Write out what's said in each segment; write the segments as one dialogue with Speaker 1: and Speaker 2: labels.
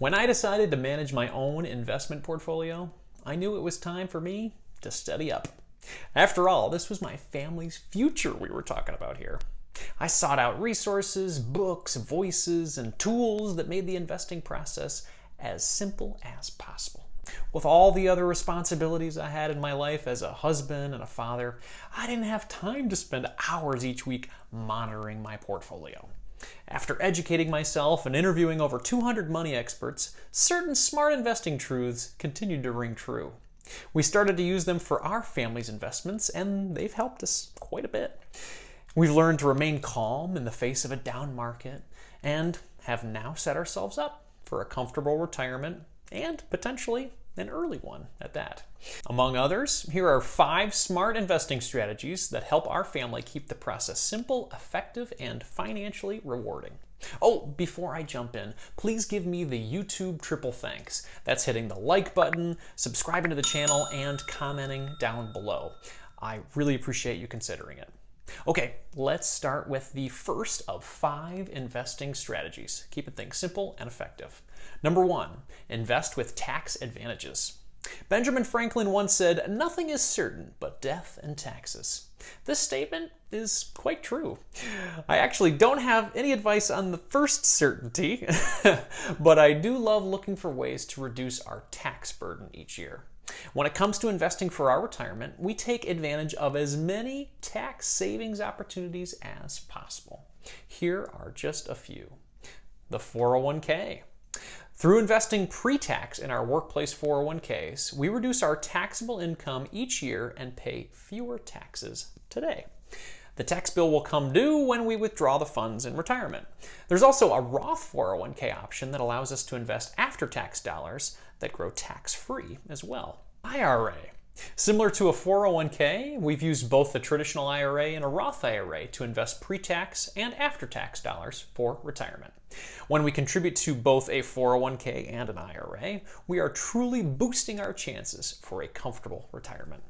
Speaker 1: When I decided to manage my own investment portfolio, I knew it was time for me to study up. After all, this was my family's future we were talking about here. I sought out resources, books, voices, and tools that made the investing process as simple as possible. With all the other responsibilities I had in my life as a husband and a father, I didn't have time to spend hours each week monitoring my portfolio. After educating myself and interviewing over 200 money experts, certain smart investing truths continued to ring true. We started to use them for our family's investments, and they've helped us quite a bit. We've learned to remain calm in the face of a down market and have now set ourselves up for a comfortable retirement and potentially an early one at that. Among others, here are 5 smart investing strategies that help our family keep the process simple, effective, and financially rewarding. Oh, before I jump in, please give me the YouTube triple thanks. That's hitting the like button, subscribing to the channel, and commenting down below. I really appreciate you considering it. Okay, let's start with the first of 5 investing strategies, keeping things simple and effective. Number 1, invest with tax advantages. Benjamin Franklin once said, "Nothing is certain but death and taxes." This statement is quite true. I actually don't have any advice on the first certainty, but I do love looking for ways to reduce our tax burden each year. When it comes to investing for our retirement, we take advantage of as many tax savings opportunities as possible. Here are just a few. The 401k. Through investing pre-tax in our workplace 401ks, we reduce our taxable income each year and pay fewer taxes today. The tax bill will come due when we withdraw the funds in retirement. There's also a Roth 401k option that allows us to invest after-tax dollars that grow tax-free as well. IRA. Similar to a 401k, we've used both the traditional IRA and a Roth IRA to invest pre-tax and after-tax dollars for retirement. When we contribute to both a 401k and an IRA, we are truly boosting our chances for a comfortable retirement.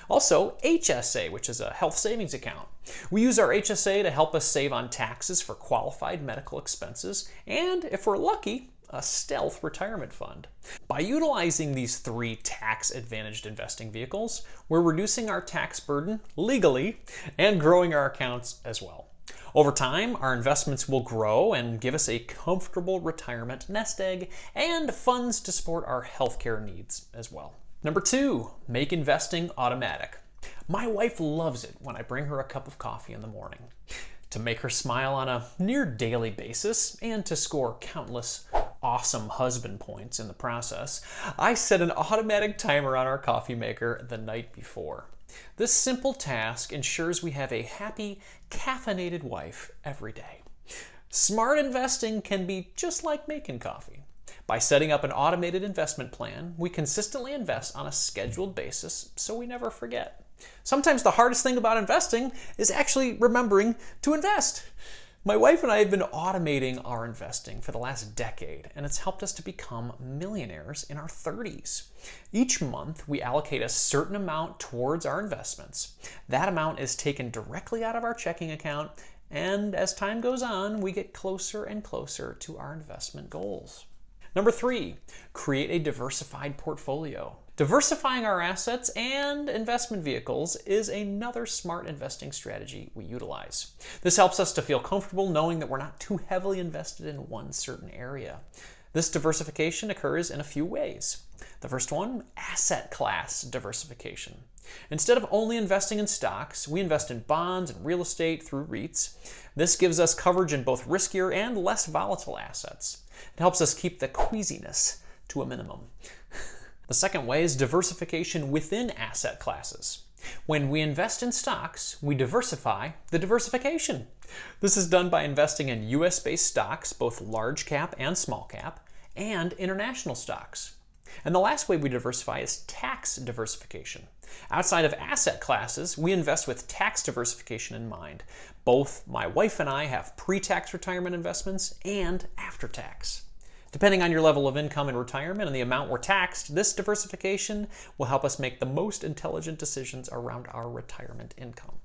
Speaker 1: Also, HSA, which is a health savings account. We use our HSA to help us save on taxes for qualified medical expenses, and if we're lucky, a stealth retirement fund. By utilizing these 3 tax-advantaged investing vehicles, we're reducing our tax burden legally and growing our accounts as well. Over time, our investments will grow and give us a comfortable retirement nest egg and funds to support our healthcare needs as well. Number 2, make investing automatic. My wife loves it when I bring her a cup of coffee in the morning. To make her smile on a near daily basis and to score countless awesome husband points in the process, I set an automatic timer on our coffee maker the night before. This simple task ensures we have a happy, caffeinated wife every day. Smart investing can be just like making coffee. By setting up an automated investment plan, we consistently invest on a scheduled basis so we never forget. Sometimes the hardest thing about investing is actually remembering to invest. My wife and I have been automating our investing for the last decade, and it's helped us to become millionaires in our 30s. Each month, we allocate a certain amount towards our investments. That amount is taken directly out of our checking account, and as time goes on, we get closer and closer to our investment goals. Number 3, create a diversified portfolio. Diversifying our assets and investment vehicles is another smart investing strategy we utilize. This helps us to feel comfortable knowing that we're not too heavily invested in one certain area. This diversification occurs in a few ways. The first one, asset class diversification. Instead of only investing in stocks, we invest in bonds and real estate through REITs. This gives us coverage in both riskier and less volatile assets. It helps us keep the queasiness to a minimum. The second way is diversification within asset classes. When we invest in stocks, we diversify the diversification. This is done by investing in US-based stocks, both large cap and small cap, and international stocks. And the last way we diversify is tax diversification. Outside of asset classes, we invest with tax diversification in mind. Both my wife and I have pre-tax retirement investments and after-tax. Depending on your level of income in retirement and the amount we're taxed, this diversification will help us make the most intelligent decisions around our retirement income.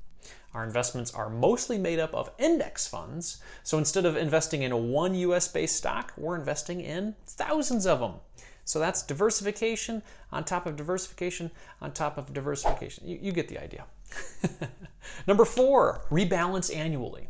Speaker 1: Our investments are mostly made up of index funds, so instead of investing in one US-based stock, we're investing in thousands of them. So that's diversification on top of diversification on top of diversification. You get the idea. Number 4, rebalance annually.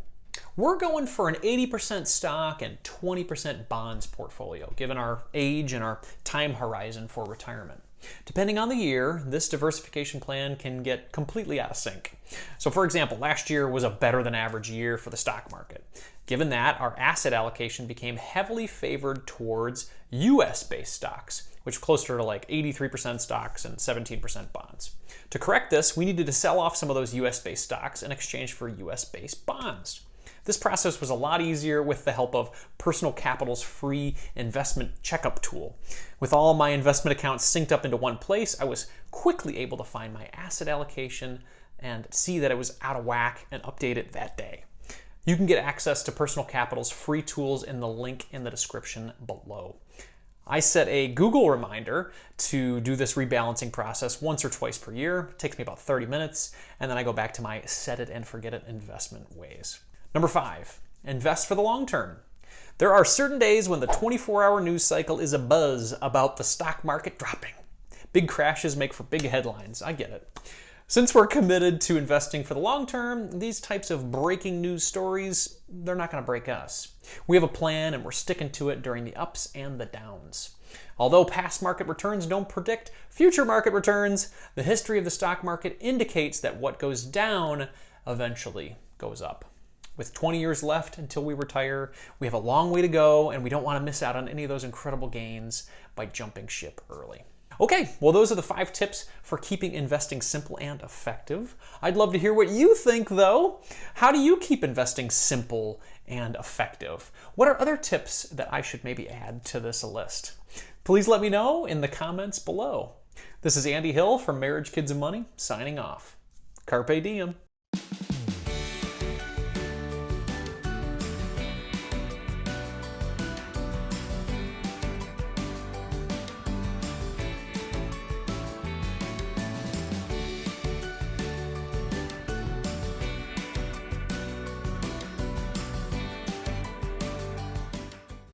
Speaker 1: We're going for an 80% stock and 20% bonds portfolio, given our age and our time horizon for retirement. Depending on the year, this diversification plan can get completely out of sync. So for example, last year was a better than average year for the stock market. Given that, our asset allocation became heavily favored towards US-based stocks, which was closer to like 83% stocks and 17% bonds. To correct this, we needed to sell off some of those US-based stocks in exchange for US-based bonds. This process was a lot easier with the help of Personal Capital's free investment checkup tool. With all my investment accounts synced up into one place, I was quickly able to find my asset allocation and see that it was out of whack and update it that day. You can get access to Personal Capital's free tools in the link in the description below. I set a Google reminder to do this rebalancing process once or twice per year. It takes me about 30 minutes, and then I go back to my set it and forget it investment ways. Number 5, invest for the long term. There are certain days when the 24-hour news cycle is abuzz about the stock market dropping. Big crashes make for big headlines, I get it. Since we're committed to investing for the long term, these types of breaking news stories, they're not going to break us. We have a plan and we're sticking to it during the ups and the downs. Although past market returns don't predict future market returns, the history of the stock market indicates that what goes down eventually goes up. With 20 years left until we retire, we have a long way to go, and we don't want to miss out on any of those incredible gains by jumping ship early. Okay, well, those are the 5 tips for keeping investing simple and effective. I'd love to hear what you think, though. How do you keep investing simple and effective? What are other tips that I should maybe add to this list? Please let me know in the comments below. This is Andy Hill from Marriage, Kids, and Money, signing off. Carpe diem.